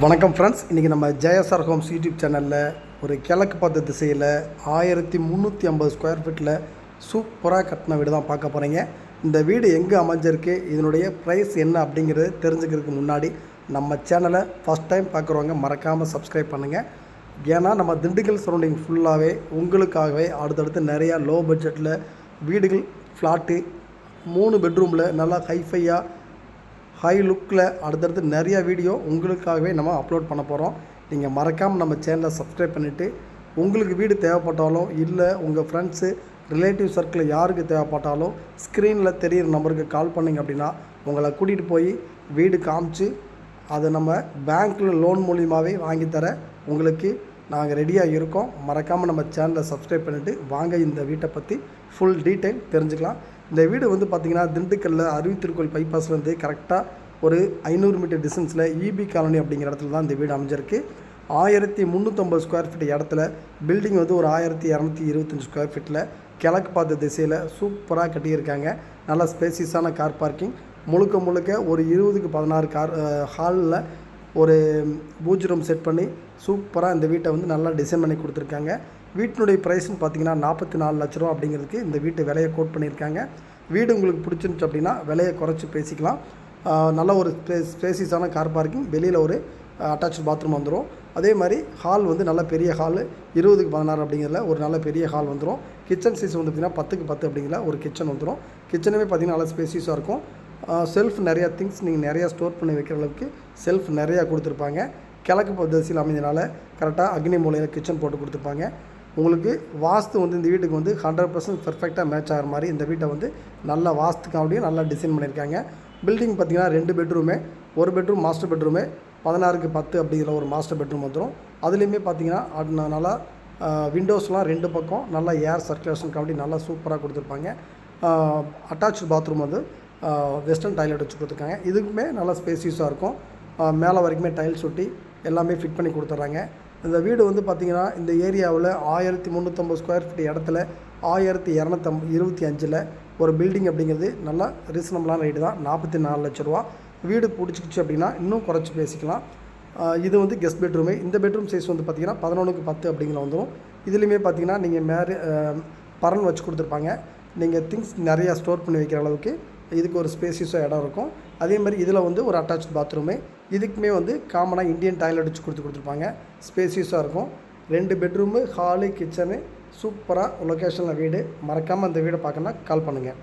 வணக்கம் ஃப்ரெண்ட்ஸ், இன்றைக்கி நம்ம ஜெயசார் ஹோம்ஸ் யூடியூப் சேனலில் ஒரு கிழக்கு பார்த்த திசையில் 1350 ஸ்கொயர் ஃபீட்டில் சூப்பராக கட்டின வீடு தான் பார்க்க போகிறீங்க. இந்த வீடு எங்கே அமைஞ்சிருக்கு, இதனுடைய ப்ரைஸ் என்ன அப்படிங்கிறது தெரிஞ்சுக்கிறதுக்கு முன்னாடி நம்ம சேனலை ஃபஸ்ட் டைம் பார்க்குறவங்க மறக்காமல் சப்ஸ்கிரைப் பண்ணுங்கள். ஏன்னா நம்ம திண்டுக்கல் சரௌண்டிங் ஃபுல்லாகவே உங்களுக்காகவே அடுத்தடுத்து நிறையா லோ பட்ஜெட்டில் வீடுகள், ஃப்ளாட்டு, 3 பெட்ரூமில் நல்லா ஹைஃபையாக ஹை லுக்கில் அடுத்தடுத்து நிறையா வீடியோ உங்களுக்காகவே நம்ம அப்லோட் பண்ண போகிறோம். நீங்கள் மறக்காமல் நம்ம சேனலை சப்ஸ்கிரைப் பண்ணிவிட்டு உங்களுக்கு வீடு தேவைப்பட்டாலும் இல்லை உங்கள் ஃப்ரெண்ட்ஸு ரிலேட்டிவ் சர்க்கிளில் யாருக்கு தேவைப்பட்டாலும் ஸ்க்ரீனில் தெரிகிற நம்பருக்கு கால் பண்ணிங்க அப்படின்னா உங்களை கூட்டிகிட்டு போய் வீடு காமிச்சு அதை நம்ம பேங்க்கில் லோன் மூலியமாகவே வாங்கித்தர உங்களுக்கு நாங்கள் ரெடியாக இருக்கோம். மறக்காமல் நம்ம சேனலை சப்ஸ்கிரைப் பண்ணிவிட்டு வாங்க இந்த வீட்டை பற்றி ஃபுல் டீட்டெயில் தெரிஞ்சுக்கலாம். இந்த வீடு வந்து பார்த்திங்கன்னா திண்டுக்கல்லில் அருவித்திருக்கோயில் பைபாஸ்லேருந்து கரெக்டாக ஒரு 500 மீட்டர் டிஸ்டன்ஸில் இபி காலனி அப்படிங்கிற இடத்துல தான் இந்த வீடு அமைஞ்சிருக்கு. 1350 ஸ்கொயர் ஃபீட் இடத்துல பில்டிங் வந்து ஒரு 1225 ஸ்கொயர் ஃபீட்டில் கிழக்கு பார்த்த திசையில் சூப்பராக கட்டியிருக்காங்க. நல்லா ஸ்பேசியஸான கார் பார்க்கிங், முழுக்க ஒரு 20க்கு 16 கார் ஹாலில் ஒரு பூஜ் ரூம் செட் பண்ணி சூப்பராக இந்த வீட்டை வந்து நல்லா டிசைன் பண்ணி கொடுத்துருக்காங்க. வீட்டினுடைய ப்ரைஸ்ன்னு பார்த்தீங்கன்னா 44 லட்ச ரூபா அப்படிங்கிறதுக்கு இந்த வீட்டு விலையை கோட் பண்ணியிருக்காங்க. வீடு உங்களுக்கு பிடிச்சிருந்துச்சு அப்படின்னா விலையை குறைச்சி பேசிக்கலாம். நல்ல ஒரு ஸ்பேசியஸான கார் பார்க்கிங், வெளியில் ஒரு அட்டாச்சு பாத்ரூம் வந்துடும். அதே மாதிரி ஹால் வந்து நல்ல பெரிய ஹால், 20க்கு 16 அப்படிங்கிறதுல ஒரு நல்ல பெரிய ஹால் வந்துடும். கிச்சன் சைஸ் வந்து பார்த்திங்கன்னா 10க்கு 10 அப்படிங்கிற ஒரு கிச்சன் வந்துடும். கிச்சனுமே பார்த்திங்கன்னா நல்லா ஸ்பேசியஸாக இருக்கும். செல்ஃப் நிறையா திங்ஸ் நீங்கள் நிறையா ஸ்டோர் பண்ணி வைக்கிற அளவுக்கு செல்ஃப் நிறையா கொடுத்துருப்பாங்க. கிழக்கு திசையில் அமைஞ்சனால கரெக்டாக அக்னி மூலையில் கிச்சன் போட்டு கொடுத்துருப்பாங்க. உங்களுக்கு வாஸ்து வந்து இந்த வீட்டுக்கு வந்து 100% பெர்ஃபெக்டாக மேட்ச் ஆகிற மாதிரி இந்த வீட்டை வந்து நல்லா வாஸ்துக்காகவும் நல்லா டிசைன் பண்ணியிருக்காங்க. பில்டிங் பார்த்திங்கன்னா 2 பெட்ரூமே, ஒரு பெட்ரூம் மாஸ்டர் பெட்ரூமே, 16க்கு 10 அப்படிங்கிற ஒரு மாஸ்டர் பெட்ரூம் வந்துடும். அதுலேயுமே பார்த்திங்கன்னா நல்லா விண்டோஸ்லாம் 2 பக்கம் நல்லா ஏர் சர்க்குலேஷனுக்காண்டி நல்லா சூப்பராக கொடுத்துருப்பாங்க. அட்டாச்சு பாத்ரூம் வந்து வெஸ்டர்ன் டாய்லெட் வச்சு கொடுத்துருக்காங்க. இதுக்குமே நல்லா ஸ்பேசியஸாக இருக்கும். மேலே வரைக்குமே டைல்ஸ் ஒட்டி எல்லாமே ஃபிட் பண்ணி கொடுத்துட்றாங்க. இந்த வீடு வந்து பார்த்திங்கன்னா இந்த ஏரியாவில் 1350 ஸ்கொயர் ஃபீட் இடத்துல 1225 ஒரு பில்டிங் அப்படிங்கிறது நல்லா ரீசனபிளான ரேட்டு தான். 44 லட்ச ரூபா. வீடு பிடிச்சிக்கிச்சு அப்படின்னா இன்னும் குறைச்சி பேசிக்கலாம். இது வந்து கெஸ்ட் பெட்ரூமே. இந்த பெட்ரூம் சைஸ் வந்து பார்த்திங்கன்னா 11க்கு 10 அப்படிங்கிற வந்துடும். இதுலேயுமே பார்த்திங்கன்னா நீங்கள் பரன் வச்சு கொடுத்துருப்பாங்க. நீங்கள் திங்ஸ் நிறையா ஸ்டோர் பண்ணி வைக்கிற அளவுக்கு இதுக்கு ஒரு ஸ்பேசியஸாக இடம் இருக்கும். அதே மாதிரி இதில் வந்து ஒரு அட்டாச் பாத்ரூமே, இதுக்குமே வந்து காமனாக இந்தியன் டாய்லெட் வச்சு கொடுத்துருப்பாங்க. ஸ்பேசியஸாக இருக்கும். 2 பெட்ரூமு, ஹாலு, கிச்சனு, சூப்பராக லொக்கேஷனில் வீடு. மறக்காமல் அந்த வீடை பார்க்கணுன்னா கால் பண்ணுங்கள்.